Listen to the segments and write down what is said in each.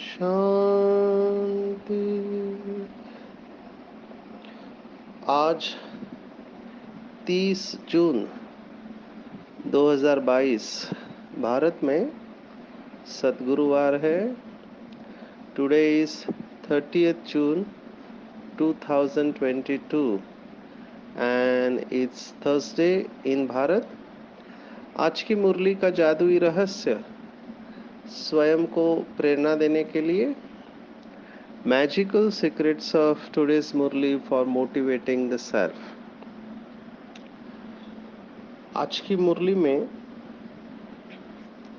शांति। आज 30 जून 2022 भारत में सद्गुरुवार है। Today is 30th June 2022 and it's Thursday in Bharat. आज की मुरली का जादुई रहस्य स्वयं को प्रेरणा देने के लिए magical secrets of today's Murli for motivating the self. आज की मुरली में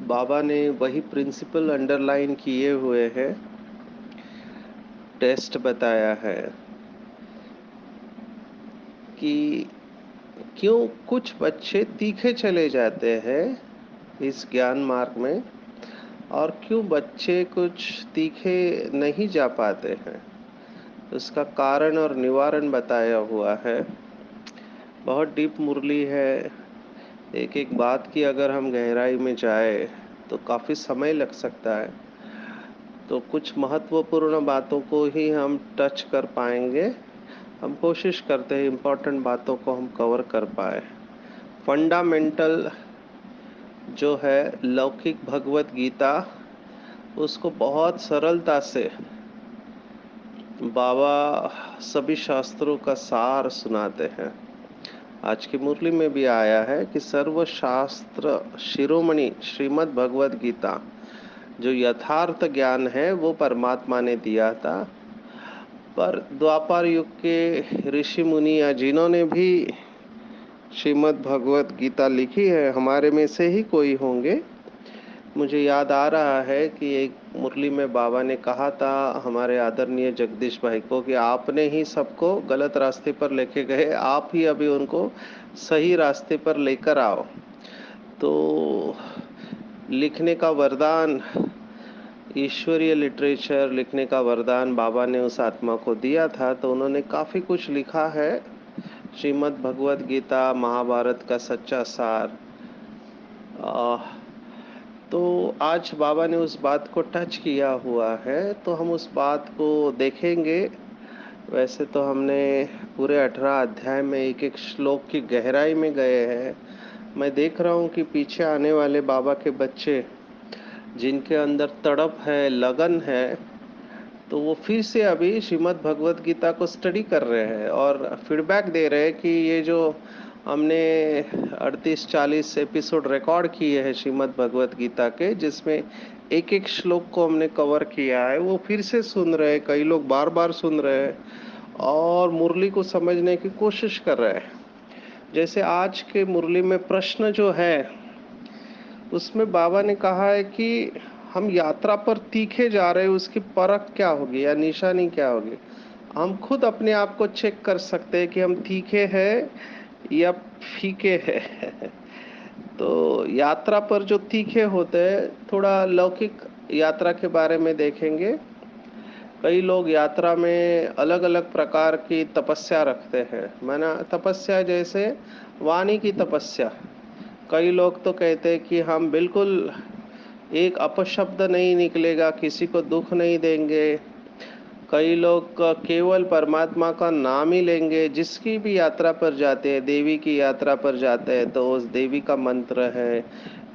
बाबा ने वही प्रिंसिपल अंडरलाइन किए हुए हैं, टेस्ट बताया है कि क्यों कुछ बच्चे तीखे चले जाते हैं इस ज्ञान मार्ग में और क्यों बच्चे कुछ तीखे नहीं जा पाते हैं। उसका कारण और निवारण बताया हुआ है। बहुत डीप मुरली है। एक एक बात की अगर हम गहराई में जाए तो काफ़ी समय लग सकता है, तो कुछ महत्वपूर्ण बातों को ही हम टच कर पाएंगे। हम कोशिश करते हैं इम्पोर्टेंट बातों को हम कवर कर पाए। फंडामेंटल जो है लौकिक भगवत गीता, उसको बहुत सरलता से बाबा सभी शास्त्रों का सार सुनाते हैं। आज की मुरली में भी आया है कि सर्वशास्त्र शिरोमणि श्रीमद् भगवत गीता जो यथार्थ ज्ञान है वो परमात्मा ने दिया था, पर द्वापर युग के ऋषि मुनि या जिन्होंने भी श्रीमद् भगवत गीता लिखी है, हमारे में से ही कोई होंगे। मुझे याद आ रहा है कि एक मुरली में बाबा ने कहा था हमारे आदरणीय जगदीश भाई को कि आपने ही सबको गलत रास्ते पर लेके गए, आप ही अभी उनको सही रास्ते पर लेकर आओ। तो लिखने का वरदान, ईश्वरीय लिटरेचर लिखने का वरदान बाबा ने उस आत्मा को दिया था, तो उन्होंने काफ़ी कुछ लिखा है। श्रीमद् भगवत गीता, महाभारत का सच्चा सार। तो आज बाबा ने उस बात को टच किया हुआ है, तो हम उस बात को देखेंगे। वैसे तो हमने पूरे 18 अध्याय में एक एक श्लोक की गहराई में गए हैं। मैं देख रहा हूँ कि पीछे आने वाले बाबा के बच्चे जिनके अंदर तड़प है, लगन है, तो वो फिर से अभी श्रीमद् भगवत गीता को स्टडी कर रहे हैं और फीडबैक दे रहे हैं कि ये जो हमने 38-40 एपिसोड रिकॉर्ड किए हैं श्रीमद् भगवत गीता के, जिसमें एक एक श्लोक को हमने कवर किया है, वो फिर से सुन रहे हैं। कई लोग बार बार सुन रहे हैं और मुरली को समझने की कोशिश कर रहे हैं। जैसे आज के मुरली में प्रश्न जो है उसमें बाबा ने कहा है कि हम यात्रा पर तीखे जा रहे हैं, उसकी परख क्या होगी या निशानी क्या होगी। हम खुद अपने आप को चेक कर सकते हैं कि हम तीखे हैं या फीके हैं। तो यात्रा पर जो तीखे होते हैं, थोड़ा लौकिक यात्रा के बारे में देखेंगे। कई लोग यात्रा में अलग अलग प्रकार की तपस्या रखते हैं। माना तपस्या जैसे वाणी की तपस्या। कई लोग तो कहते हैं कि हम बिल्कुल एक अपशब्द नहीं निकलेगा, किसी को दुख नहीं देंगे। कई लोग केवल परमात्मा का नाम ही लेंगे। जिसकी भी यात्रा पर जाते हैं, देवी की यात्रा पर जाते हैं तो उस देवी का मंत्र है,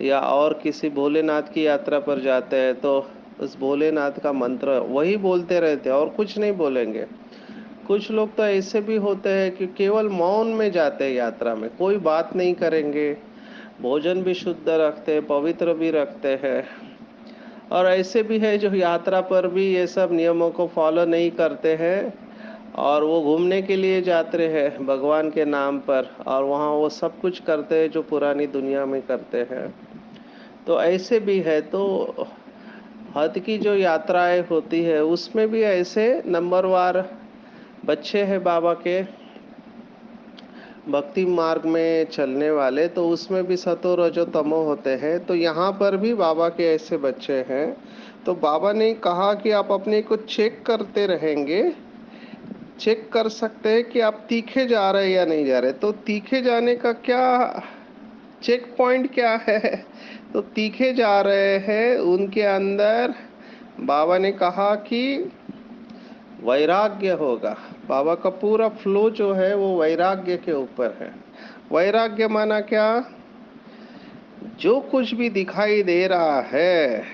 या और किसी भोलेनाथ की यात्रा पर जाते हैं तो उस भोलेनाथ का मंत्र वही बोलते रहते हैं और कुछ नहीं बोलेंगे। कुछ लोग तो ऐसे भी होते हैं कि केवल मौन में जाते हैं यात्रा में, कोई बात नहीं करेंगे, भोजन भी शुद्ध रखते हैं, पवित्र भी रखते हैं। और ऐसे भी है जो यात्रा पर भी ये सब नियमों को फॉलो नहीं करते हैं और वो घूमने के लिए जाते हैं भगवान के नाम पर, और वहाँ वो सब कुछ करते हैं जो पुरानी दुनिया में करते हैं। तो ऐसे भी है। तो हद की जो यात्राएं होती है उसमें भी ऐसे नंबरवार बच्चे हैं बाबा के भक्ति मार्ग में चलने वाले, तो उसमें भी सतो रजो तमो होते हैं। तो यहाँ पर भी बाबा के ऐसे बच्चे हैं। तो बाबा ने कहा कि आप अपने को चेक करते रहेंगे, चेक कर सकते हैं कि आप तीखे जा रहे हैं या नहीं जा रहे। तो तीखे जाने का क्या चेक पॉइंट क्या है? तो तीखे जा रहे हैं उनके अंदर बाबा ने कहा कि वैराग्य होगा। बाबा का पूरा फ्लो जो है वो वैराग्य के ऊपर है। वैराग्य माना क्या? जो कुछ भी दिखाई दे रहा है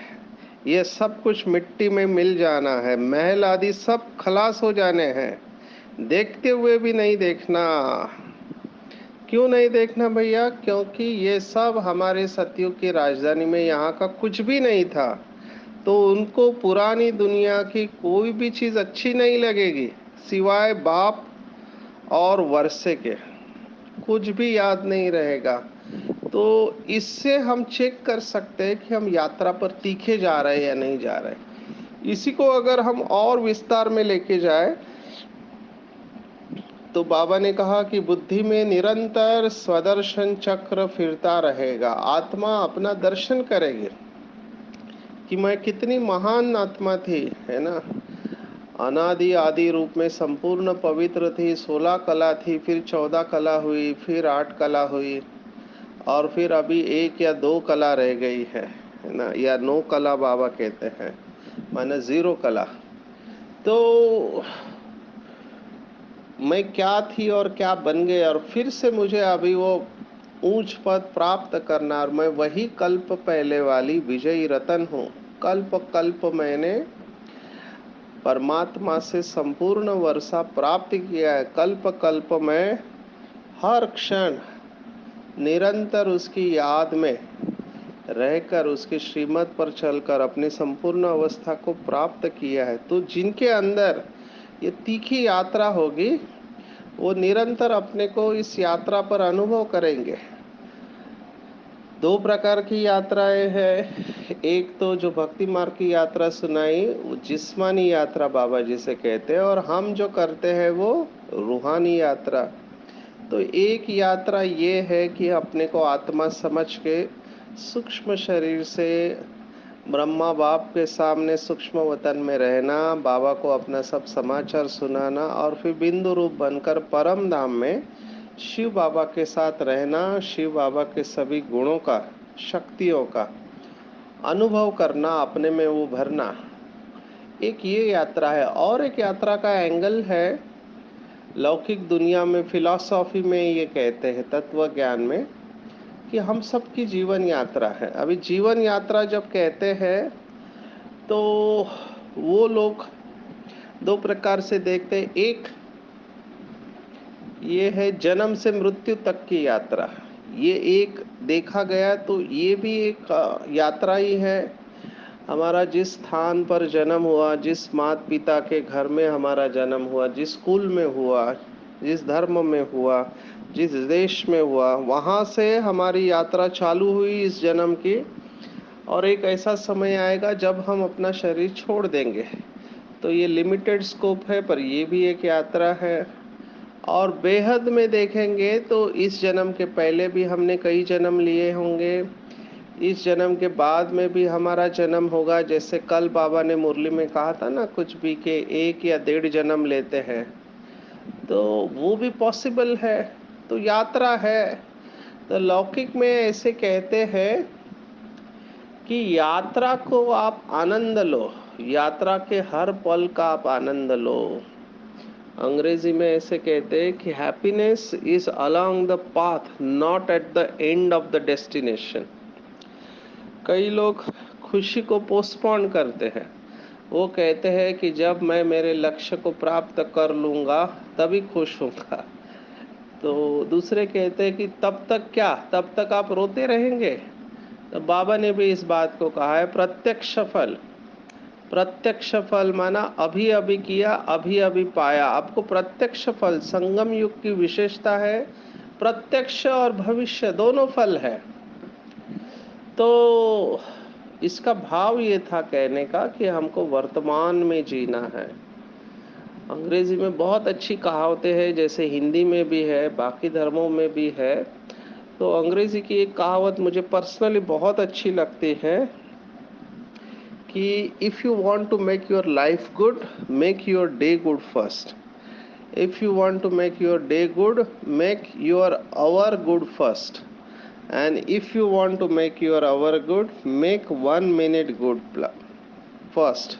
ये सब कुछ मिट्टी में मिल जाना है, महल आदि सब खलास हो जाने हैं, देखते हुए भी नहीं देखना। क्यों नहीं देखना भैया? क्योंकि ये सब हमारे सतयुग की राजधानी में यहाँ का कुछ भी नहीं था। तो उनको पुरानी दुनिया की कोई भी चीज अच्छी नहीं लगेगी सिवाय बाप और वर्षे के, कुछ भी याद नहीं रहेगा। तो इससे हम चेक कर सकते हैं कि हम यात्रा पर तीखे जा रहे हैं या नहीं जा रहे। इसी को अगर हम और विस्तार में लेके जाए तो बाबा ने कहा कि बुद्धि में निरंतर स्वदर्शन चक्र फिरता रहेगा। आत्मा अपना दर्शन करेगी कि मैं कितनी महान आत्मा थी, है ना। अनादि आदि रूप में संपूर्ण पवित्र थी। 16 कला थी, फिर 14 कला हुई, फिर 8 कला हुई, और फिर अभी 1 या 2 कला रह गई है ना, या 9 कला बाबा कहते हैं, माने 0 कला। तो मैं क्या थी और क्या बन गए, और फिर से मुझे अभी वो ऊंच पद प्राप्त करना, और मैं वही कल्प पहले वाली विजयी रतन हूँ। कल्प कल्प मैंने परमात्मा से संपूर्ण वर्षा प्राप्त किया है। कल्प कल्प में हर क्षण निरंतर उसकी याद में रहकर उसके श्रीमत पर चलकर अपनी संपूर्ण अवस्था को प्राप्त किया है। तो जिनके अंदर ये तीखी यात्रा होगी वो निरंतर अपने को इस यात्रा पर अनुभव करेंगे। 2 प्रकार की यात्राएं हैं। एक तो जो भक्ति मार्ग की यात्रा सुनाई, वो जिस्मानी यात्रा बाबा जी से कहते हैं, और हम जो करते हैं वो रूहानी यात्रा। तो एक यात्रा ये है कि अपने को आत्मा समझ के सूक्ष्म शरीर से ब्रह्मा बाप के सामने सूक्ष्म वतन में रहना, बाबा को अपना सब समाचार सुनाना, और फिर बिंदु रूप बनकर परम धाम में शिव बाबा के साथ रहना, शिव बाबा के सभी गुणों का, शक्तियों का अनुभव करना, अपने में वो भरना। एक ये यात्रा है। और एक यात्रा का एंगल है लौकिक दुनिया में, फिलॉसफी में ये कहते हैं, तत्व ज्ञान में, कि हम सबकी जीवन यात्रा है। अभी जीवन यात्रा जब कहते हैं तो वो लोग 2 प्रकार से देखते हैं। एक ये है जन्म से मृत्यु तक की यात्रा, ये एक देखा गया। तो ये भी एक यात्रा ही है। हमारा जिस स्थान पर जन्म हुआ, जिस माता पिता के घर में हमारा जन्म हुआ, जिस स्कूल में हुआ, जिस धर्म में हुआ, जिस देश में हुआ, वहाँ से हमारी यात्रा चालू हुई इस जन्म की। और एक ऐसा समय आएगा जब हम अपना शरीर छोड़ देंगे। तो ये लिमिटेड स्कोप है, पर ये भी एक यात्रा है। और बेहद में देखेंगे तो इस जन्म के पहले भी हमने कई जन्म लिए होंगे, इस जन्म के बाद में भी हमारा जन्म होगा। जैसे कल बाबा ने मुरली में कहा था ना, कुछ भी के 1 या 1.5 जन्म लेते हैं, तो वो भी पॉसिबल है। तो यात्रा है। तो लौकिक में ऐसे कहते हैं कि यात्रा को आप आनंद लो, यात्रा के हर पल का आप आनंद लो। अंग्रेजी में ऐसे कहते हैं कि happiness is along the path, not at the end of the destination. कई लोग खुशी को पोस्टपोन करते हैं। वो कहते हैं कि जब मैं मेरे लक्ष्य को प्राप्त कर लूंगा तभी खुश होऊंगा। तो दूसरे कहते हैं कि तब तक क्या, तब तक आप रोते रहेंगे। तो बाबा ने भी इस बात को कहा है, प्रत्यक्ष फल। प्रत्यक्ष फल माना अभी अभी किया, अभी अभी पाया। आपको प्रत्यक्ष फल, संगम युग की विशेषता है, प्रत्यक्ष और भविष्य दोनों फल है। तो इसका भाव ये था कहने का कि हमको वर्तमान में जीना है। अंग्रेजी में बहुत अच्छी कहावतें हैं, जैसे हिंदी में भी है, बाकी धर्मों में भी है। तो अंग्रेजी की एक कहावत मुझे पर्सनली बहुत अच्छी लगती है कि if you want to make your life good, make your day good first. If you want to make your day good, make your hour good first. And if you want to make your hour good, make 1 minute good first.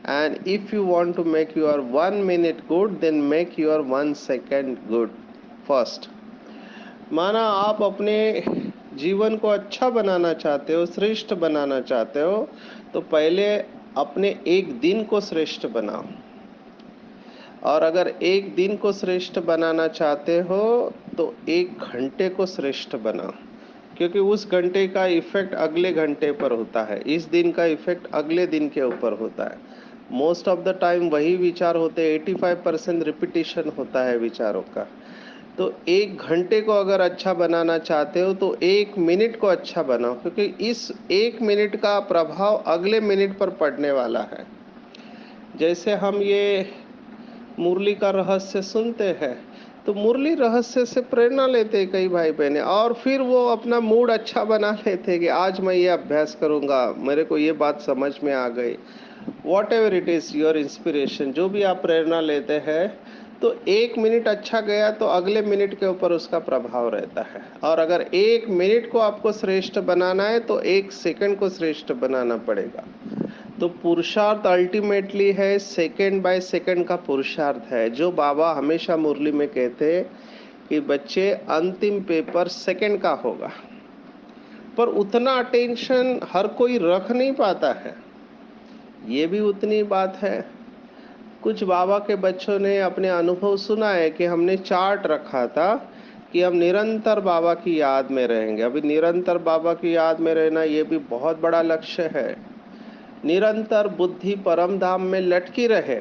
And if you want to make your 1 minute good, then make your 1 second good first. माना आप अपने जीवन को अच्छा बनाना चाहते हो, श्रेष्ठ बनाना चाहते हो, तो पहले अपने एक दिन को श्रेष्ठ बनाओ। और अगर एक दिन को श्रेष्ठ बनाना चाहते हो तो 1 घंटे को श्रेष्ठ बनाओ, क्योंकि उस घंटे का इफेक्ट अगले घंटे पर होता है, इस दिन का इफेक्ट अगले दिन के ऊपर होता है। मोस्ट ऑफ द टाइम वही विचार होते हैं, 85% रिपीटिशन होता है विचारों का। तो 1 घंटे को अगर अच्छा बनाना चाहते हो तो 1 मिनट को अच्छा बनाओ, क्योंकि इस 1 मिनट का प्रभाव अगले मिनट पर पड़ने वाला है। जैसे हम ये मुरली का रहस्य सुनते हैं तो मुरली रहस्य से प्रेरणा लेते कई भाई बहने, और फिर वो अपना मूड अच्छा बना लेते कि आज मैं ये अभ्यास करूँगा, मेरे को ये बात समझ में आ गई। What ever it is your inspiration, जो भी आप प्रेरणा लेते हैं, तो 1 मिनट अच्छा गया तो अगले मिनट के ऊपर उसका प्रभाव रहता है। और अगर 1 मिनट को आपको श्रेष्ठ बनाना है तो 1 सेकंड को श्रेष्ठ बनाना पड़ेगा। तो पुरुषार्थ अल्टीमेटली है सेकंड बाय सेकंड का पुरुषार्थ है, जो बाबा हमेशा मुरली में कहते हैं कि बच्चे अंतिम पेपर सेकंड का होगा। पर उतना अटेंशन हर कोई रख नहीं पाता है, ये भी उतनी बात है। कुछ बाबा के बच्चों ने अपने अनुभव सुना है कि हमने चार्ट रखा था कि हम निरंतर बाबा की याद में रहेंगे। अभी निरंतर बाबा की याद में रहना ये भी बहुत बड़ा लक्ष्य है। निरंतर बुद्धि परम धाम में लटकी रहे।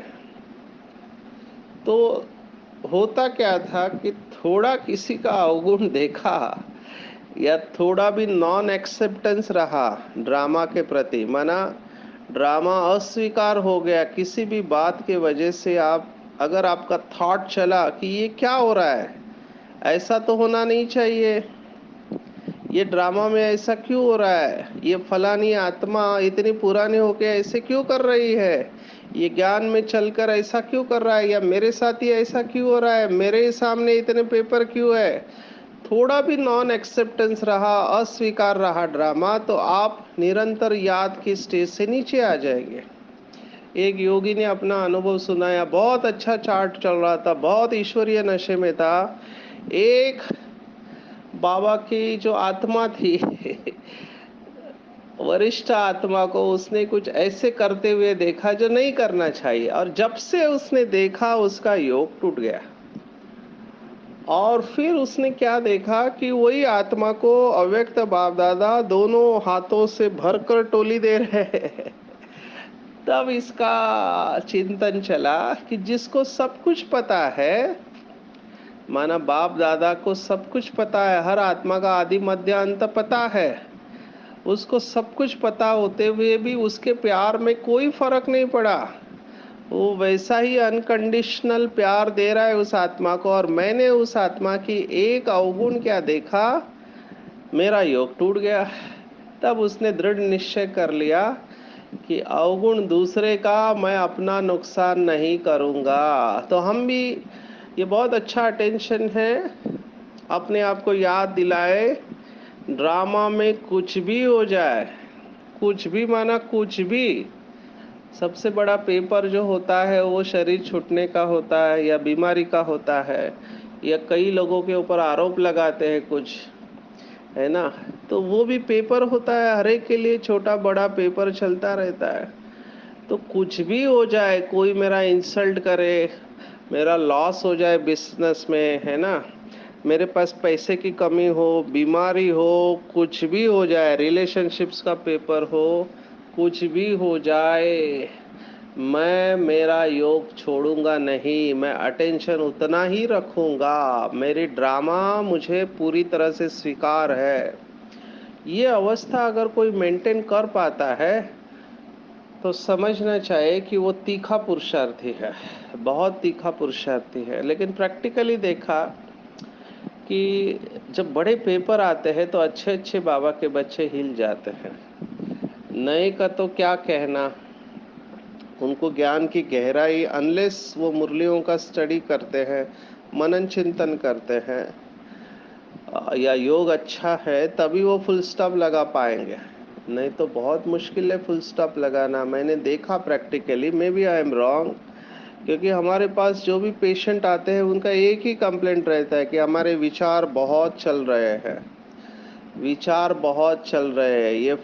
तो होता क्या था कि थोड़ा किसी का अवगुण देखा या थोड़ा भी नॉन एक्सेप्टेंस रहा ड्रामा के प्रति, माना ड्रामा अस्वीकार हो गया किसी भी बात के वजह से, आप अगर आपका थॉट चला कि ये क्या हो रहा है, ऐसा तो होना नहीं चाहिए, ये ड्रामा में ऐसा क्यों हो रहा है, ये फलानी आत्मा इतनी पुरानी होके ऐसे क्यों कर रही है, ये ज्ञान में चलकर ऐसा क्यों कर रहा है, या मेरे साथ ही ऐसा क्यों हो रहा है, मेरे सामने इतने पेपर क्यों है, थोड़ा भी नॉन एक्सेप्टेंस रहा, अस्वीकार रहा ड्रामा, तो आप निरंतर याद की स्टेज से नीचे आ जाएंगे। एक योगी ने अपना अनुभव सुनाया, बहुत अच्छा चार्ट चल रहा था, बहुत ईश्वरीय नशे में था। एक बाबा की जो आत्मा थी वरिष्ठ आत्मा को उसने कुछ ऐसे करते हुए देखा जो नहीं करना चाहिए, और जब से उसने देखा उसका योग टूट गया। और फिर उसने क्या देखा कि वही आत्मा को अव्यक्त बाप दादा दोनों हाथों से भरकर टोली दे रहे हैं। तब इसका चिंतन चला कि जिसको सब कुछ पता है, माना बाप दादा को सब कुछ पता है, हर आत्मा का आदि मध्य अंत पता है, उसको सब कुछ पता होते हुए भी उसके प्यार में कोई फर्क नहीं पड़ा, वो वैसा ही अनकंडीशनल प्यार दे रहा है उस आत्मा को। और मैंने उस आत्मा की एक अवगुण क्या देखा, मेरा योग टूट गया। तब उसने दृढ़ निश्चय कर लिया कि अवगुण दूसरे का, मैं अपना नुकसान नहीं करूँगा। तो हम भी, ये बहुत अच्छा अटेंशन है, अपने आप को याद दिलाए ड्रामा में कुछ भी हो जाए, कुछ भी माना कुछ भी, सबसे बड़ा पेपर जो होता है वो शरीर छूटने का होता है या बीमारी का होता है, या कई लोगों के ऊपर आरोप लगाते हैं कुछ, है ना, तो वो भी पेपर होता है, हर एक के लिए छोटा बड़ा पेपर चलता रहता है। तो कुछ भी हो जाए, कोई मेरा इंसल्ट करे, मेरा लॉस हो जाए बिजनेस में, है ना, मेरे पास पैसे की कमी हो, बीमारी हो, कुछ भी हो जाए, रिलेशनशिप्स का पेपर हो, कुछ भी हो जाए, मैं मेरा योग छोड़ूंगा नहीं, मैं अटेंशन उतना ही रखूंगा, मेरी ड्रामा मुझे पूरी तरह से स्वीकार है। ये अवस्था अगर कोई मेंटेन कर पाता है तो समझना चाहिए कि वो तीखा पुरुषार्थी है, बहुत तीखा पुरुषार्थी है। लेकिन प्रैक्टिकली देखा कि जब बड़े पेपर आते हैं तो अच्छे अच्छे बाबा के बच्चे हिल जाते हैं। नए का तो क्या कहना, उनको ज्ञान की गहराई, अनलेस वो मुरलियों का स्टडी करते हैं, मनन चिंतन करते हैं, या योग अच्छा है, तभी वो फुल स्टॉप लगा पाएंगे। नहीं तो बहुत मुश्किल है फुल स्टॉप लगाना। मैंने देखा practically, may be I am wrong, क्योंकि हमारे पास जो भी पेशेंट आते हैं उनका एक ही कंप्लेंट रहता है कि हमारे विचार बहुत चल रहे हैं, विचार बहुत चल रहे हैं।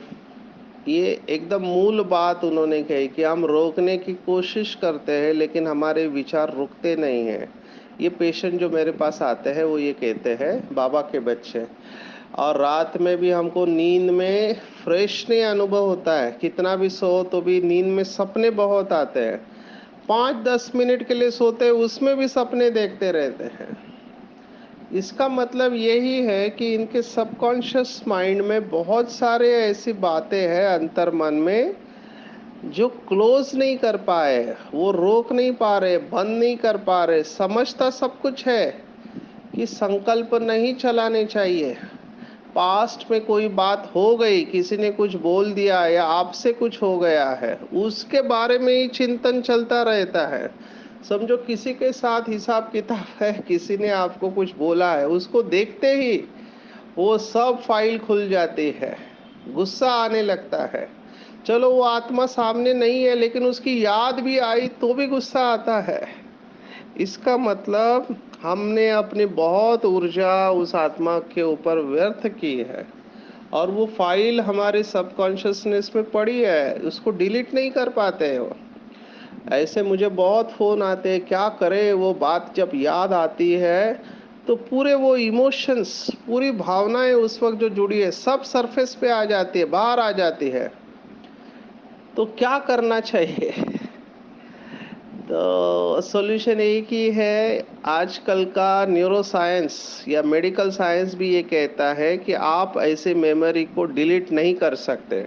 ये एकदम मूल बात उन्होंने कही कि हम रोकने की कोशिश करते हैं लेकिन हमारे विचार रुकते नहीं हैं। ये पेशेंट जो मेरे पास आते हैं वो ये कहते हैं, बाबा के बच्चे। और रात में भी हमको नींद में फ्रेश नहीं अनुभव होता है, कितना भी सो तो भी नींद में सपने बहुत आते हैं। 5-10 मिनट के लिए सोते हैं, उसमें भी सपने देखते रहते हैं। इसका मतलब यही है कि इनके सबकॉन्शियस माइंड में बहुत सारे ऐसी बातें हैं अंतर मन में जो क्लोज नहीं कर पाए, वो रोक नहीं पा रहे, बंद नहीं कर पा रहे। समझता सब कुछ है कि संकल्प नहीं चलाने चाहिए। पास्ट में कोई बात हो गई, किसी ने कुछ बोल दिया या आपसे कुछ हो गया है, उसके बारे में ही चिंतन चलता रहता है। समझो किसी के साथ हिसाब किताब है, किसी ने आपको कुछ बोला है, उसको देखते ही वो सब फाइल खुल जाती है, गुस्सा आने लगता है। चलो वो आत्मा सामने नहीं है लेकिन उसकी याद भी आई तो भी गुस्सा आता है। इसका मतलब हमने अपनी बहुत ऊर्जा उस आत्मा के ऊपर व्यर्थ की है और वो फाइल हमारे सबकॉन्शियसनेस में पड़ी है, उसको डिलीट नहीं कर पाते हैं वो। ऐसे मुझे बहुत फोन आते हैं, क्या करे, वो बात जब याद आती है तो पूरे वो इमोशंस, पूरी भावनाएं उस वक्त जो जुड़ी है सब सरफेस पे आ जाती है, बाहर आ जाती है। तो क्या करना चाहिए? तो सॉल्यूशन एक ही है। आजकल का न्यूरो साइंस या मेडिकल साइंस भी ये कहता है कि आप ऐसे मेमोरी को डिलीट नहीं कर सकते।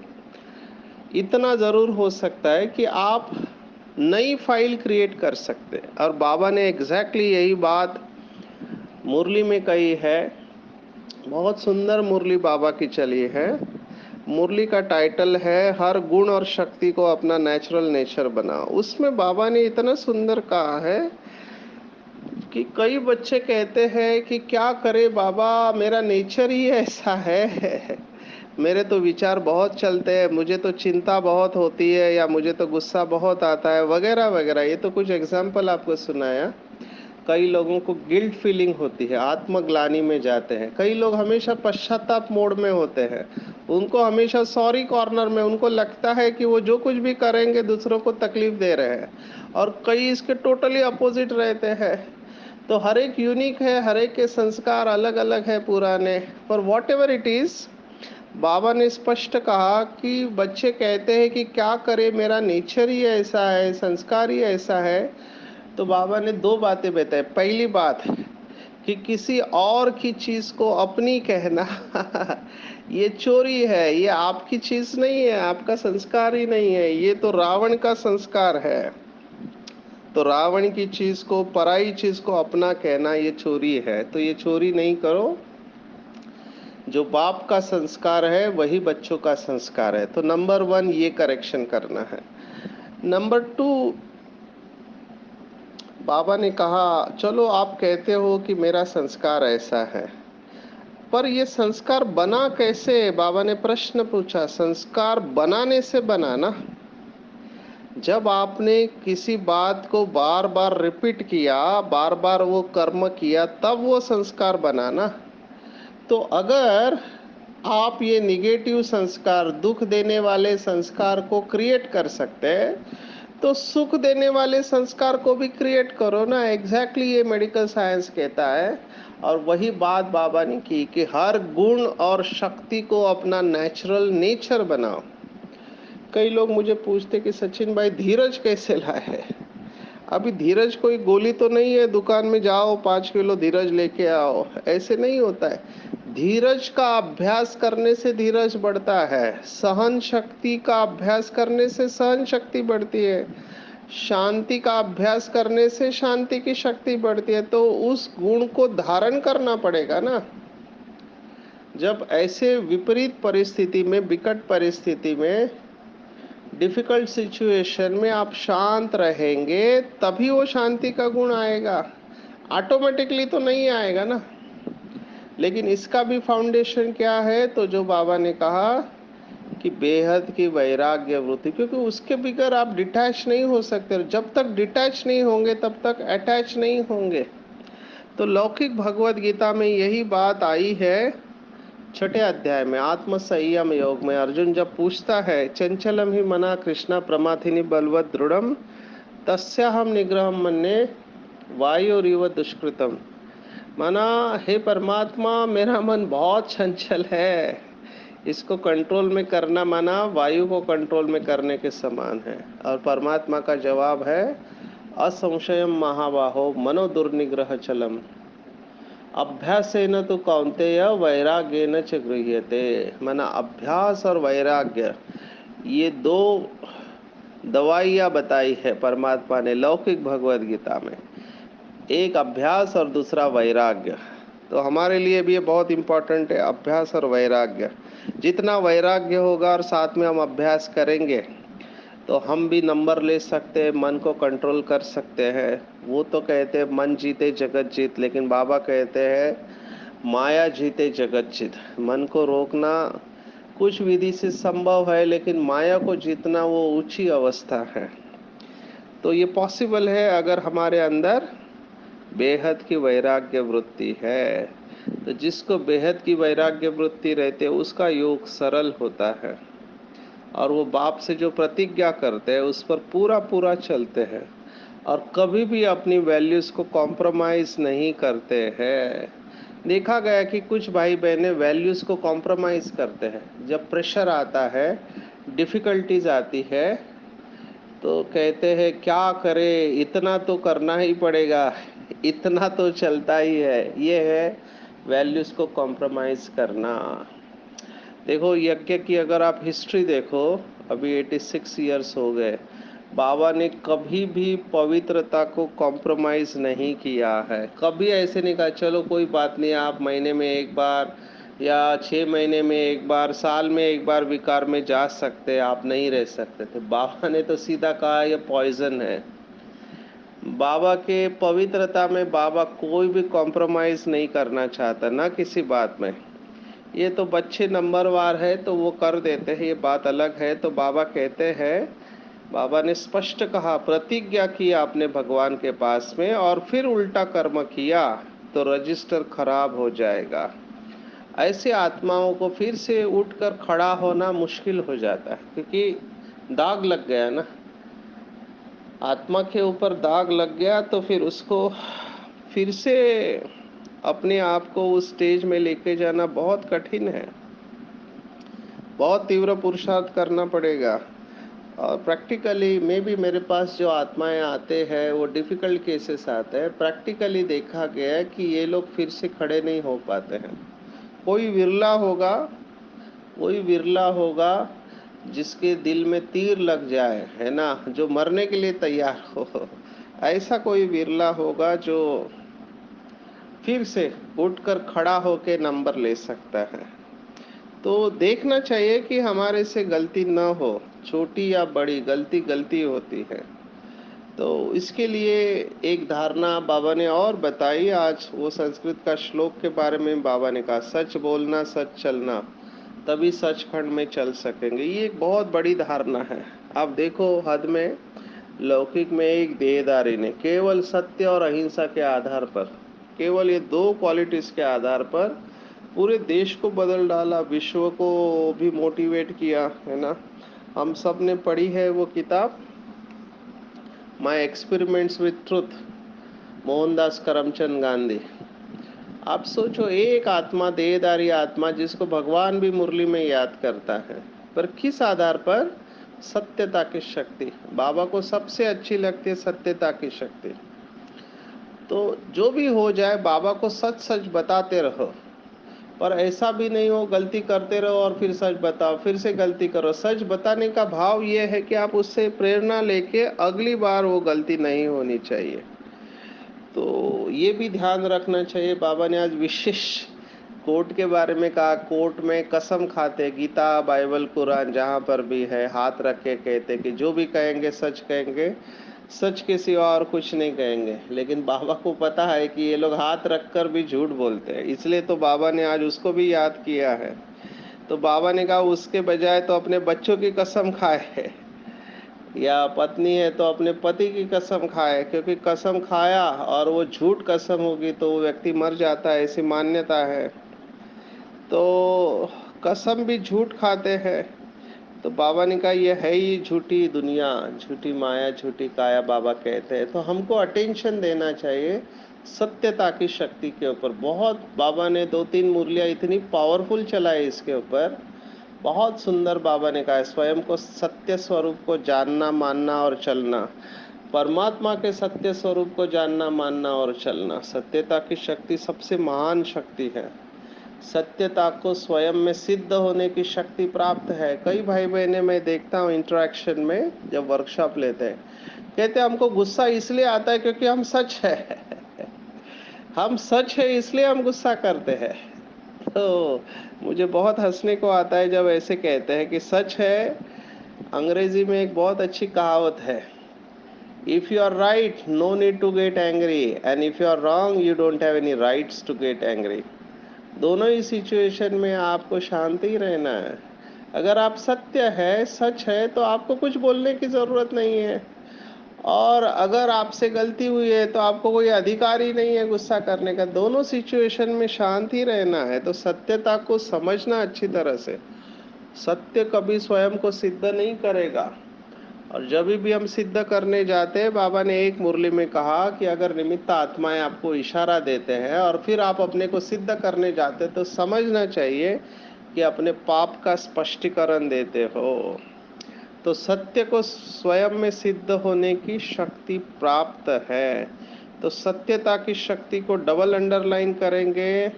इतना ज़रूर हो सकता है कि आप नई फाइल क्रिएट कर सकते हैं। और बाबा ने एग्जैक्टली यही बात मुरली में कही है। बहुत सुंदर मुरली बाबा की चली है। मुरली का टाइटल है हर गुण और शक्ति को अपना नेचुरल नेचर बनाओ। उसमें बाबा ने इतना सुंदर कहा है कि कई बच्चे कहते हैं कि क्या करे बाबा, मेरा नेचर ही ऐसा है, मेरे तो विचार बहुत चलते हैं, मुझे तो चिंता बहुत होती है या मुझे तो गुस्सा बहुत आता है, वगैरह वगैरह। ये तो कुछ एग्जाम्पल आपको सुनाया। कई लोगों को गिल्ट फीलिंग होती है, आत्मग्लानि में जाते हैं। कई लोग हमेशा पश्चाताप मोड में होते हैं, उनको हमेशा सॉरी कॉर्नर में, उनको लगता है कि वो जो कुछ भी करेंगे दूसरों को तकलीफ दे रहे हैं। और कई इसके टोटली अपोजिट रहते हैं। तो हर एक यूनिक है, हर एक के संस्कार अलग अलग है पुराने। पर वॉट एवर इट इज, बाबा ने स्पष्ट कहा कि बच्चे कहते हैं कि क्या करे, मेरा नेचर ही ऐसा है, संस्कार ही ऐसा है। तो बाबा ने दो बातें बताई। पहली बात कि किसी और की चीज को अपनी कहना ये चोरी है, ये आपकी चीज नहीं है, आपका संस्कार ही नहीं है, ये तो रावण का संस्कार है। तो रावण की चीज को, पराई चीज को अपना कहना ये चोरी है। तो ये चोरी नहीं करो। जो बाप का संस्कार है वही बच्चों का संस्कार है। तो नंबर 1 ये करेक्शन करना है। नंबर 2, बाबा ने कहा चलो आप कहते हो कि मेरा संस्कार ऐसा है, पर ये संस्कार बना कैसे? बाबा ने प्रश्न पूछा। संस्कार बनाने से बना ना। जब आपने किसी बात को बार बार रिपीट किया, बार बार वो कर्म किया, तब वो संस्कार बना ना। तो अगर आप ये निगेटिव संस्कार, दुख देने वाले संस्कार को क्रिएट कर सकते हैं तो सुख देने वाले संस्कार को भी क्रिएट करो ना। एग्जैक्टली ये मेडिकल साइंस कहता है। और वही बात बाबा ने की कि हर गुण और शक्ति को अपना नेचुरल नेचर बनाओ। कई लोग मुझे पूछते कि सचिन भाई धीरज कैसे लाए? अभी धीरज कोई गोली तो नहीं है, दुकान में जाओ 5 किलो धीरज लेके आओ, ऐसे नहीं होता है। धीरज का अभ्यास करने से धीरज बढ़ता है, सहन शक्ति का अभ्यास करने से सहन शक्ति बढ़ती है, शांति का अभ्यास करने से शांति की शक्ति बढ़ती है। तो उस गुण को धारण करना पड़ेगा ना। जब ऐसे विपरीत परिस्थिति में, विकट परिस्थिति में, डिफिकल्ट सिचुएशन में आप शांत रहेंगे, तभी वो शांति का गुण आएगा। ऑटोमेटिकली तो नहीं आएगा ना। लेकिन इसका भी फाउंडेशन क्या है? तो जो बाबा ने कहा कि बेहद की वैराग्य वृत्ति, क्योंकि उसके बगैर आप डिटैच नहीं हो सकते। जब तक डिटैच नहीं होंगे तब तक अटैच नहीं होंगे। तो लौकिक भगवत गीता में यही बात आई है। छठे अध्याय में आत्म संयम योग में अर्जुन जब पूछता है, चंचलम ही मना कृष्णा प्रमाथिनी बलवत दृढ़म तस्याहम निग्रहम मन्ये वायुरिव दुष्कृतम। माना, हे परमात्मा, मेरा मन बहुत चंचल है, इसको कंट्रोल में करना माना वायु को कंट्रोल में करने के समान है। और परमात्मा का जवाब है, असंशयम महाबाहो मनो दुर्निग्रह चलम अभ्यासेन तो कौन्तेय वैराग्येन च गृह्यते। माना अभ्यास और वैराग्य, ये दो दवाइयाँ बताई है परमात्मा ने लौकिक भगवत गीता में। एक अभ्यास और दूसरा वैराग्य। तो हमारे लिए भी ये बहुत इम्पोर्टेंट है, अभ्यास और वैराग्य। जितना वैराग्य होगा और साथ में हम अभ्यास करेंगे तो हम भी नंबर ले सकते हैं, मन को कंट्रोल कर सकते हैं। वो तो कहते हैं मन जीते जगत जीत, लेकिन बाबा कहते हैं माया जीते जगत जीत। मन को रोकना कुछ विधि से संभव है, लेकिन माया को जीतना वो ऊंची अवस्था है। तो ये पॉसिबल है अगर हमारे अंदर बेहद की वैराग्य वृत्ति है। तो जिसको बेहद की वैराग्य वृत्ति रहती है उसका योग सरल होता है, और वो बाप से जो प्रतिज्ञा करते हैं उस पर पूरा पूरा चलते हैं, और कभी भी अपनी वैल्यूज को कॉम्प्रोमाइज नहीं करते हैं। देखा गया कि कुछ भाई बहनें वैल्यूज को कॉम्प्रोमाइज करते हैं। जब प्रेशर आता है, डिफिकल्टीज आती है, तो कहते हैं क्या करें, इतना तो करना ही पड़ेगा, इतना तो चलता ही है। ये है वैल्यूज को कॉम्प्रोमाइज करना। देखो, यज्ञ की अगर आप हिस्ट्री देखो, अभी 86 इयर्स हो गए, बाबा ने कभी भी पवित्रता को कॉम्प्रोमाइज नहीं किया है। कभी ऐसे नहीं कहा चलो कोई बात नहीं, आप महीने में एक बार या 6 महीने में एक बार, साल में एक बार विकार में जा सकते, आप नहीं रह सकते थे। बाबा ने तो सीधा कहा ये पॉइजन है। बाबा के पवित्रता में बाबा कोई भी कॉम्प्रोमाइज नहीं करना चाहता, ना किसी बात में। ये तो बच्चे नंबरवार है तो वो कर देते हैं, ये बात अलग है। तो बाबा कहते हैं, बाबा ने स्पष्ट कहा, प्रतिज्ञा की आपने भगवान के पास में और फिर उल्टा कर्म किया तो रजिस्टर खराब हो जाएगा। ऐसे आत्माओं को फिर से उठकर खड़ा होना मुश्किल हो जाता है, क्योंकि दाग लग गया ना। आत्मा के ऊपर दाग लग गया तो फिर उसको फिर से अपने आप को उस स्टेज में लेके जाना बहुत कठिन है। बहुत तीव्र पुरुषार्थ करना पड़ेगा। और प्रैक्टिकली में भी मेरे पास जो आत्माएं आते हैं वो डिफ़िकल्ट केसेस आते हैं। प्रैक्टिकली देखा गया है कि ये लोग फिर से खड़े नहीं हो पाते हैं। कोई विरला होगा, कोई विरला होगा जिसके दिल में तीर लग जाए, है ना, जो मरने के लिए तैयार हो। ऐसा कोई विरला होगा जो फिर से उठकर खड़ा होके नंबर ले सकता है। तो देखना चाहिए कि हमारे से गलती न हो, छोटी या बड़ी गलती गलती होती है। तो इसके लिए एक धारणा बाबा ने और बताई। आज वो संस्कृत का श्लोक के बारे में बाबा ने कहा, सच बोलना सच चलना, तभी सचखंड में चल सकेंगे। ये एक बहुत बड़ी धारणा है। आप देखो, हद में लौकिक में एक देहदारी ने केवल सत्य और अहिंसा के आधार पर, केवल ये दो क्वालिटीज के आधार पर पूरे देश को बदल डाला, विश्व को भी मोटिवेट किया, है ना। हम सब ने पढ़ी है वो किताब, my experiments with truth, Mohandas Karamchand Gandhi. आप सोचो, एक आत्मा, देहधारी आत्मा, जिसको भगवान भी मुरली में याद करता है, पर किस आधार पर? सत्यता की शक्ति। बाबा को सबसे अच्छी लगती है सत्यता की शक्ति। तो जो भी हो जाए, बाबा को सच सच बताते रहो। पर ऐसा भी नहीं हो गलती करते रहो और फिर सच बताओ, फिर से गलती करो। सच बताने का भाव ये है कि आप उससे प्रेरणा लेके अगली बार वो गलती नहीं होनी चाहिए। तो ये भी ध्यान रखना चाहिए। बाबा ने आज विशेष कोर्ट के बारे में कहा। कोर्ट में कसम खाते, गीता, बाइबल, कुरान जहाँ पर भी है, हाथ रख के कहते कि जो भी कहेंगे सच कहेंगे, सच के सिवा और कुछ नहीं कहेंगे। लेकिन बाबा को पता है कि ये लोग हाथ रखकर भी झूठ बोलते हैं, इसलिए तो बाबा ने आज उसको भी याद किया है। तो बाबा ने कहा उसके बजाय तो अपने बच्चों की कसम खाए, या पत्नी है तो अपने पति की कसम खाए, क्योंकि कसम खाया और वो झूठ कसम होगी तो वो व्यक्ति मर जाता है, ऐसी मान्यता है। तो कसम भी झूठ खाते हैं। तो बाबा ने कहा ये है ही झूठी दुनिया, झूठी माया, झूठी काया, बाबा कहते हैं। तो हमको अटेंशन देना चाहिए सत्यता की शक्ति के ऊपर। बहुत बाबा ने 2-3 मुरलियाँ इतनी पावरफुल चलाई इसके ऊपर। बहुत सुंदर बाबा ने कहा है, स्वयं को सत्य स्वरूप को जानना, मानना और चलना। परमात्मा के सत्य स्वरूप को जानना, मानना और चलना। सत्यता की शक्ति सबसे महान शक्ति है। सत्यता को स्वयं में सिद्ध होने की शक्ति प्राप्त है। कई भाई बहने मैं देखता हूँ इंटरेक्शन में, जब वर्कशॉप लेते हैं, कहते हैं हमको गुस्सा इसलिए आता है क्योंकि हम सच है। हम सच है इसलिए हम गुस्सा करते हैं। तो मुझे बहुत हंसने को आता है जब ऐसे कहते हैं कि सच है। अंग्रेजी में एक बहुत अच्छी कहावत है, if you are right no need to get angry, and if you are wrong you don't have any rights to get angry. दोनों ही सिचुएशन में आपको शांति ही रहना है। अगर आप सत्य है, सच है, तो आपको कुछ बोलने की जरूरत नहीं है। और अगर आपसे गलती हुई है तो आपको कोई अधिकार ही नहीं है गुस्सा करने का। दोनों सिचुएशन में शांति रहना है। तो सत्यता को समझना अच्छी तरह से। सत्य कभी स्वयं को सिद्ध नहीं करेगा। और जब भी हम सिद्ध करने जाते हैं, बाबा ने एक मुरली में कहा कि अगर निमित्त आत्माएं आपको इशारा देते हैं और फिर आप अपने को सिद्ध करने जाते, तो समझना चाहिए कि अपने पाप का स्पष्टीकरण देते हो। तो सत्य को स्वयं में सिद्ध होने की शक्ति प्राप्त है। तो सत्यता की शक्ति को डबल अंडरलाइन करेंगे।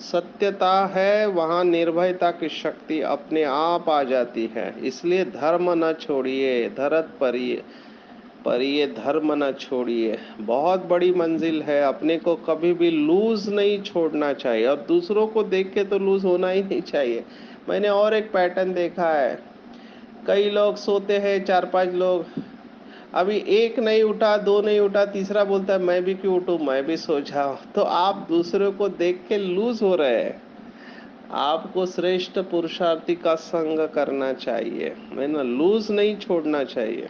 सत्यता है वहाँ निर्भयता की शक्ति अपने आप आ जाती है। इसलिए धर्म न छोड़िए, धरत परिये परिये धर्म न छोड़िए। बहुत बड़ी मंजिल है। अपने को कभी भी लूज नहीं छोड़ना चाहिए, और दूसरों को देख के तो लूज होना ही नहीं चाहिए। मैंने और एक पैटर्न देखा है, कई लोग सोते हैं, 4-5 लोग, अभी एक नहीं उठा, दो नहीं उठा, तीसरा बोलता है मैं भी क्यों उठूं, मैं भी सो जाऊं। तो आप दूसरों को देख के लूज हो रहे हैं। आपको श्रेष्ठ पुरुषार्थी का संग करना चाहिए, है ना, लूज नहीं छोड़ना चाहिए।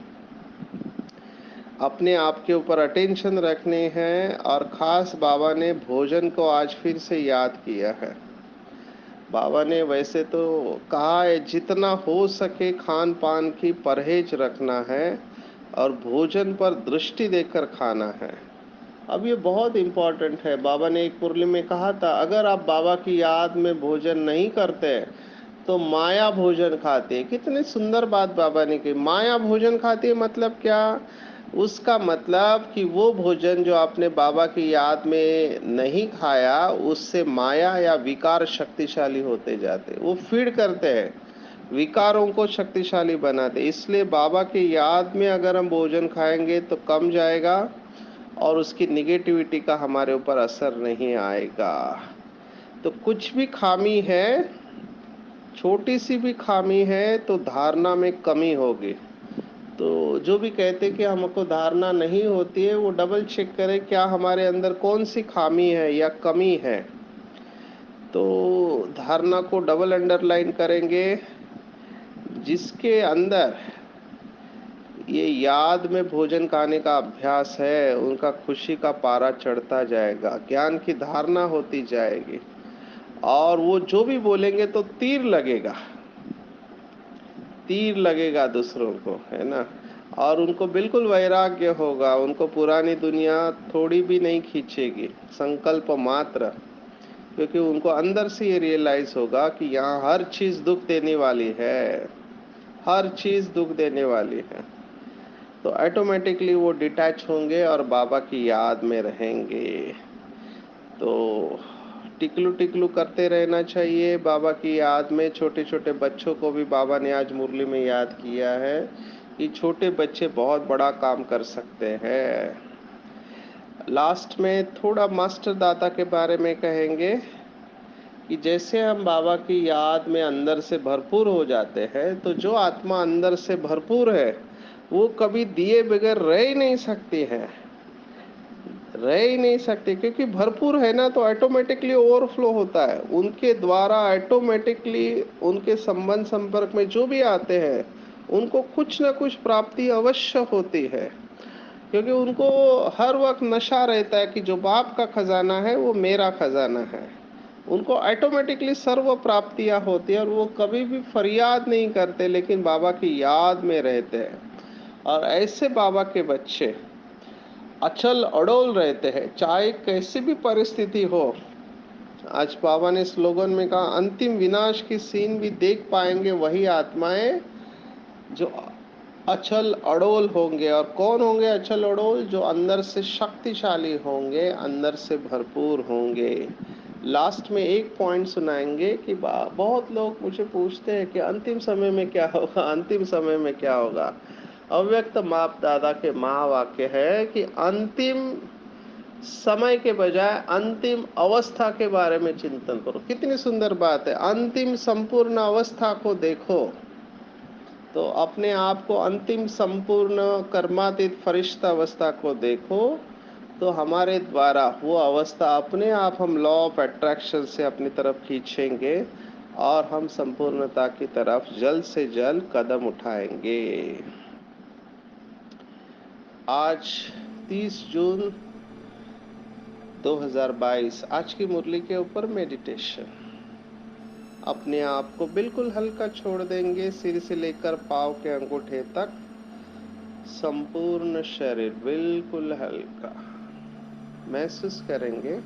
अपने आप के ऊपर अटेंशन रखने हैं। और खास बाबा ने भोजन को आज फिर से याद किया है। बाबा ने वैसे तो कहा है जितना हो सके खान पान की परहेज रखना है और भोजन पर दृष्टि देकर खाना है। अब ये बहुत इम्पोर्टेंट है। बाबा ने एक मुरली में कहा था, अगर आप बाबा की याद में भोजन नहीं करते तो माया भोजन खाते हैं। कितनी सुंदर बात बाबा ने की। माया भोजन खाती है मतलब क्या? उसका मतलब कि वो भोजन जो आपने बाबा की याद में नहीं खाया, उससे माया या विकार शक्तिशाली होते जाते, वो फीड करते हैं, विकारों को शक्तिशाली बनाते। इसलिए बाबा की याद में अगर हम भोजन खाएंगे तो कम जाएगा और उसकी निगेटिविटी का हमारे ऊपर असर नहीं आएगा। तो कुछ भी खामी है, छोटी सी भी खामी है, तो धारणा में कमी होगी। तो जो भी कहते कि हमको धारणा नहीं होती है, वो डबल चेक करें क्या हमारे अंदर कौन सी खामी है या कमी है। तो धारणा को डबल अंडरलाइन करेंगे। जिसके अंदर ये याद में भोजन खाने का अभ्यास है, उनका खुशी का पारा चढ़ता जाएगा, ज्ञान की धारणा होती जाएगी, और वो जो भी बोलेंगे तो तीर लगेगा, तीर लगेगा दूसरों को, है ना। और उनको बिल्कुल वैराग्य होगा, उनको पुरानी दुनिया थोड़ी भी नहीं खींचेगी, संकल्प मात्र। क्योंकि उनको अंदर से ये रियलाइज होगा कि यहाँ हर चीज दुख देने वाली है, हर चीज दुख देने वाली है। तो ऑटोमेटिकली वो डिटैच होंगे और बाबा की याद में रहेंगे। तो टिकलू टिकलू करते रहना चाहिए बाबा की याद में। छोटे छोटे बच्चों को भी बाबा ने आज मुरली में याद किया है कि छोटे बच्चे बहुत बड़ा काम कर सकते हैं। लास्ट में थोड़ा मास्टर दादा के बारे में कहेंगे कि जैसे हम बाबा की याद में अंदर से भरपूर हो जाते हैं, तो जो आत्मा अंदर से भरपूर है वो कभी दिए बगैर रह ही नहीं सकती है, रह ही नहीं सकती, क्योंकि भरपूर है ना, तो ऑटोमेटिकली ओवरफ्लो होता है। उनके द्वारा ऑटोमेटिकली उनके संबंध संपर्क में जो भी आते हैं उनको कुछ ना कुछ प्राप्ति अवश्य होती है, क्योंकि उनको हर वक्त नशा रहता है कि जो बाप का खजाना है वो मेरा खजाना है। उनको ऑटोमेटिकली सर्व प्राप्तियां होती है और वो कभी भी फरियाद नहीं करते, लेकिन बाबा की याद में रहते हैं। और ऐसे बाबा के बच्चे अचल अडोल रहते हैं, चाहे कैसी भी परिस्थिति हो। आज बाबा ने स्लोगन में कहा, अंतिम विनाश की सीन भी देख पाएंगे वही आत्माएं जो अचल अडोल होंगे। और कौन होंगे अचल अडोल? जो अंदर से शक्तिशाली होंगे, अंदर से भरपूर होंगे। लास्ट में एक पॉइंट सुनाएंगे कि बहुत लोग मुझे पूछते हैं कि अंतिम समय में क्या होगा, अंतिम समय में क्या होगा। अव्यक्त बाप दादा के महावाक्य है कि अंतिम समय के बजाय अंतिम अवस्था के बारे में चिंतन करो। कितनी सुंदर बात है, अंतिम संपूर्ण अवस्था को देखो। तो अपने आप को अंतिम संपूर्ण कर्मातीत फरिश्ता अवस्था को देखो, तो हमारे द्वारा वो अवस्था अपने आप हम लॉ ऑफ अट्रैक्शन से अपनी तरफ खींचेंगे और हम संपूर्णता की तरफ जल्द से जल्द कदम उठाएंगे। आज 30 जून 2022, आज की मुरली के ऊपर मेडिटेशन। अपने आप को बिल्कुल हल्का छोड़ देंगे, सिर से लेकर पाँव के अंगूठे तक संपूर्ण शरीर बिल्कुल हल्का। महसूस करेंगे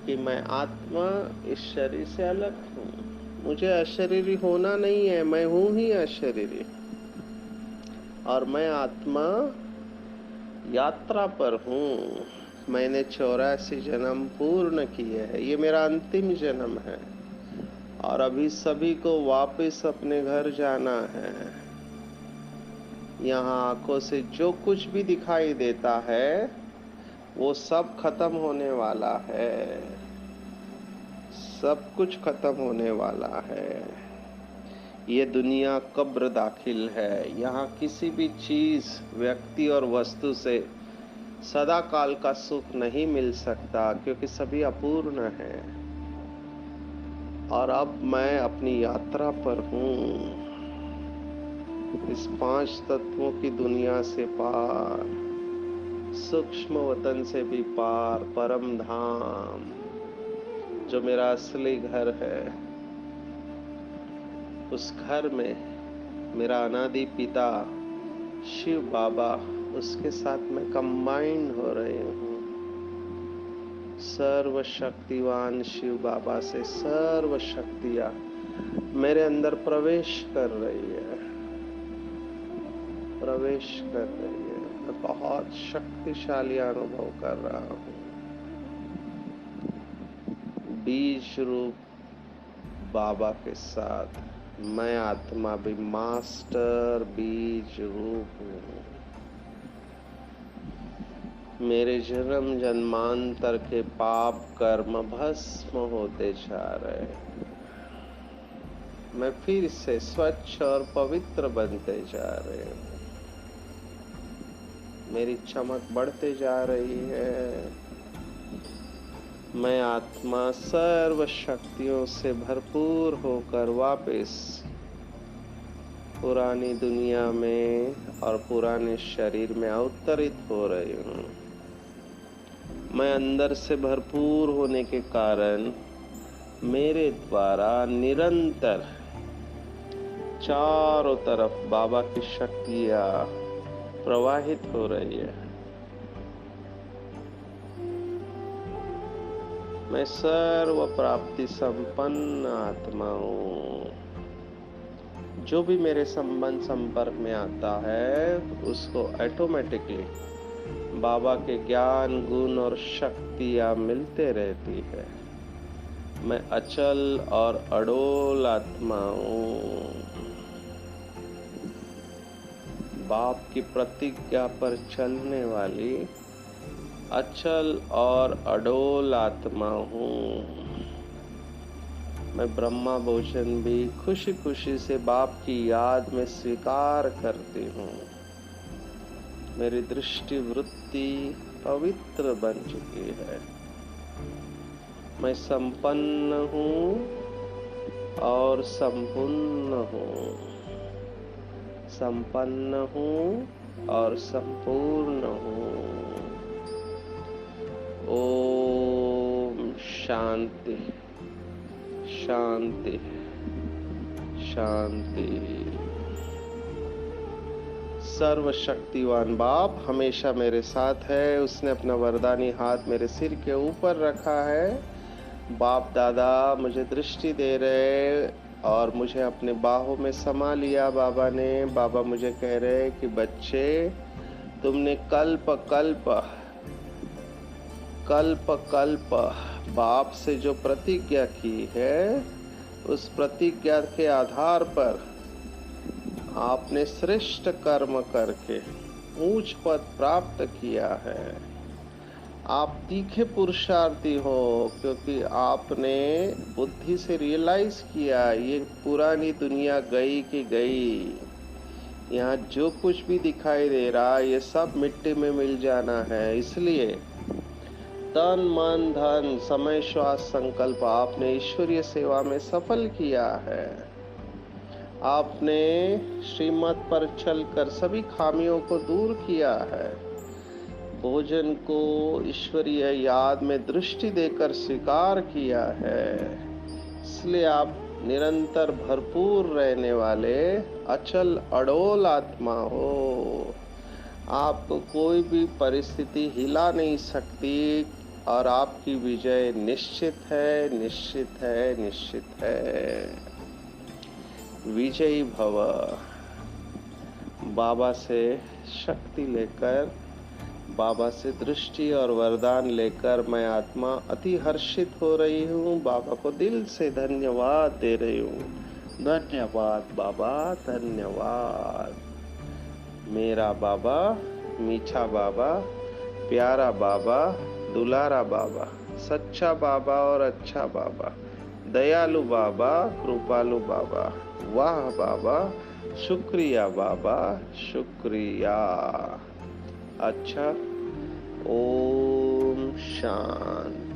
कि मैं आत्मा इस शरीर से अलग हूँ, मुझे अशरीरी होना नहीं है, मैं हूँ ही अशरीरी। और मैं आत्मा यात्रा पर हूँ। मैंने 84 जन्म पूर्ण किए हैं, ये मेरा अंतिम जन्म है और अभी सभी को वापस अपने घर जाना है। यहाँ आंखों से जो कुछ भी दिखाई देता है वो सब खत्म होने वाला है, सब कुछ खत्म होने वाला है। ये दुनिया कब्र दाखिल है। यहाँ किसी भी चीज, व्यक्ति और वस्तु से सदा काल का सुख नहीं मिल सकता, क्योंकि सभी अपूर्ण है। और अब मैं अपनी यात्रा पर हूँ, इस 5 तत्वों की दुनिया से पार, सूक्ष्म वतन से भी पार, परम धाम जो मेरा असली घर है। उस घर में मेरा अनादि पिता शिव बाबा, उसके साथ मैं कंबाइंड हो रही हूँ। सर्वशक्तिवान शिव बाबा से सर्व शक्तियाँ मेरे अंदर प्रवेश कर रही है, प्रवेश कर रही है। मैं बहुत शक्तिशाली अनुभव कर रहा हूँ। बीज रूप बाबा के साथ मैं आत्मा भी मास्टर बीज रूप हूँ। मेरे जन्म जन्मांतर के पाप कर्म भस्म होते जा रहे हैं। मैं फिर से स्वच्छ और पवित्र बनते जा रहे हूँ। मेरी चमक बढ़ते जा रही है। मैं आत्मा सर्व शक्तियों से भरपूर होकर वापस पुरानी दुनिया में और पुराने शरीर में अवतरित हो रही हूँ। मैं अंदर से भरपूर होने के कारण मेरे द्वारा निरंतर चारों तरफ बाबा की शक्तियाँ प्रवाहित हो रही है। मैं सर्व प्राप्ति संपन्न आत्मा हूँ। जो भी मेरे संबंध संपर्क में आता है उसको ऑटोमेटिकली बाबा के ज्ञान गुण और शक्तियाँ मिलते रहती है। मैं अचल और अडोल आत्मा हूँ। बाप की प्रतिज्ञा पर चलने वाली अचल और अडोल आत्मा हूँ। मैं ब्रह्मा भोजन भी खुशी खुशी से बाप की याद में स्वीकार करती हूँ। मेरी दृष्टि वृत्ति पवित्र बन चुकी है। मैं संपन्न हूँ और संपूर्ण हूँ। संपन्न हूँ और संपूर्ण हूँ। ओम शांति शांति शांति। सर्वशक्तिवान बाप हमेशा मेरे साथ है। उसने अपना वरदानी हाथ मेरे सिर के ऊपर रखा है। बाप दादा मुझे दृष्टि दे रहे और मुझे अपने बाहों में समा लिया बाबा ने। बाबा मुझे कह रहे कि बच्चे, तुमने कल्प कल्प कल्प कल्प बाप से जो प्रतिज्ञा की है, उस प्रतिज्ञा के आधार पर आपने श्रेष्ठ कर्म करके ऊंच पद प्राप्त किया है। आप तीखे पुरुषार्थी हो, क्योंकि आपने बुद्धि से रियलाइज किया ये पुरानी दुनिया गई कि गई। यहाँ जो कुछ भी दिखाई दे रहा ये सब मिट्टी में मिल जाना है। इसलिए तन मन धन समय श्वास संकल्प आपने ईश्वरीय सेवा में सफल किया है। आपने श्रीमत पर चलकर सभी खामियों को दूर किया है। भोजन को ईश्वरीय याद में दृष्टि देकर स्वीकार किया है। इसलिए आप निरंतर भरपूर रहने वाले अचल अडोल आत्मा हो। आपको कोई भी परिस्थिति हिला नहीं सकती और आपकी विजय निश्चित है, निश्चित है, निश्चित है। विजयी भव। बाबा से शक्ति लेकर, बाबा से दृष्टि और वरदान लेकर मैं आत्मा अति हर्षित हो रही हूँ। बाबा को दिल से धन्यवाद दे रही हूँ। धन्यवाद बाबा, धन्यवाद। मेरा बाबा, मीठा बाबा, प्यारा बाबा, दुलारा बाबा, सच्चा बाबा और अच्छा बाबा, दयालु बाबा, कृपालु बाबा, वाह बाबा, शुक्रिया बाबा, शुक्रिया। अच्छा, ओम शांति।